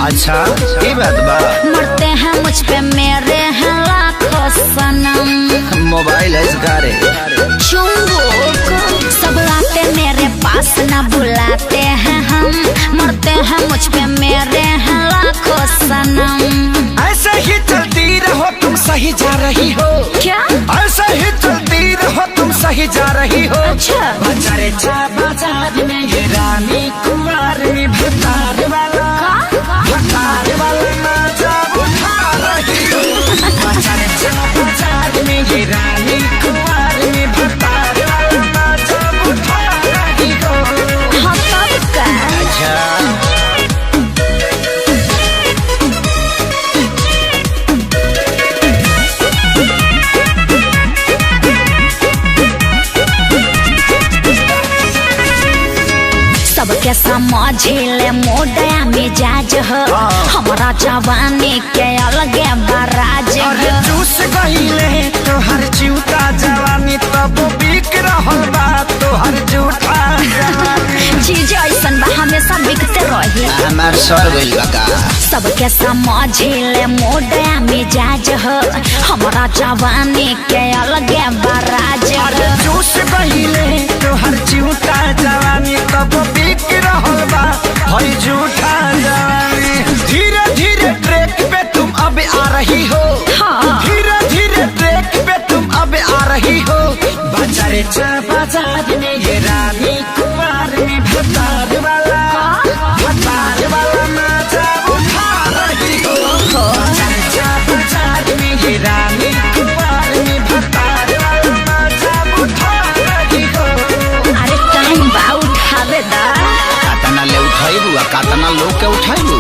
अच्छा ये बात बा। मरते हैं मुझ पे मेरे हैं लाखों सनम। मोबाइल है इसका रे। चुंबक सब आते मेरे पास ना बुलाते हैं हम। मरते हैं मुझ पे मेरे हैं लाखों सनम। ऐसे ही चलती रहो तुम सही जा रही हो। क्या ऐसे ही चलती रहो तुम सही जा रही हो। अच्छा बाजारे चा बाजार में ये रानी कुंवार में भतार वाला भतार वाला मजा उठा रही हो। बाजारे चा बाजार में ये रानी कुंवार में भतार वाला मजा उठा रही हो। हाँ तब का अच्छा सबके समझिले मोडया मिजाज हो। हमारा जवानी के अलगे बराज अरे हो। चूस गईले तो हर जूता जवानी तब बिक रहल बा तो हर जूता जवानी। चीज ऐसन बा हमेशा बिकते रही। हमार सर गइल बा का। सबके समझिले मोडया मिजाज हो। हमारा जवानी के अलगे बराज अरे हो। चूस गईले तो हर जूता जवानी तब बिक रहल बा हर जूता जवानी। धीरे धीरे ट्रैक पे तुम अब आ रही हो। हाँ धीरे धीरे ट्रैक पे तुम अब आ रही हो। बाजारे चा बाजार में ये रानी कुंवार में भतार वाला भतार वाला मजा उठा रही हो। बाजारे चा बाजार में ये रानी कुंवार में भतार वाला मजा उठा रही हो। अरे टाइम बा उठावे दा। कातना ले उठाइबू आ कातना लोग के उठाइबू।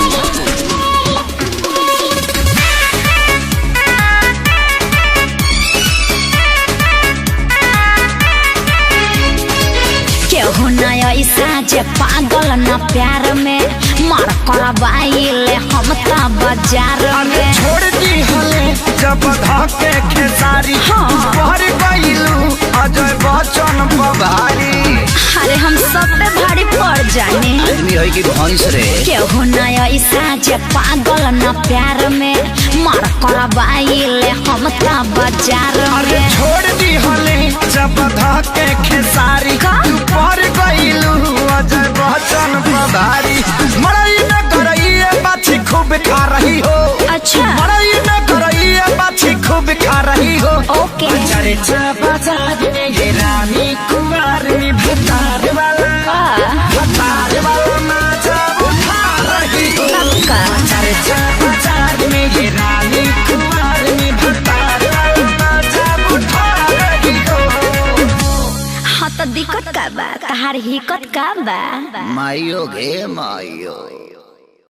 केहू न ऐसा जे पागल न प्यार में मार करवाइले हम ता बाजार अरे में। छोड़ दी हले जब धके खेसारी हाँ। भर गइलू अजय बच्चन बभारी। अरे हम सब पे भारी पड़ जाने। आदमी है कि भैंस रे। केहू न ऐसा जे पागल न प्यार में मार करवाइले हम ता बाजार अरे में। छोड़ दी हले जब धके खेसारी का? भर गइलू अजय बच्चन बभारी। मड़ई में गरइए बाछी खूब खा रही हो। अच्छा मड़ई में गरइए बाछी खूब खा रही हो। ओके बाजारे चा बाजार में ये रानी कुंवार में भतार वाला भतार वाला मजा उठा रही हो। सबका बाजारे चा बाजार में ये रानी कुंवार में भतार वाला मजा उठा रही हो। हाँ तो दिक्कत का बा तहार हिक्कत का बा। माइयो गे माइयो।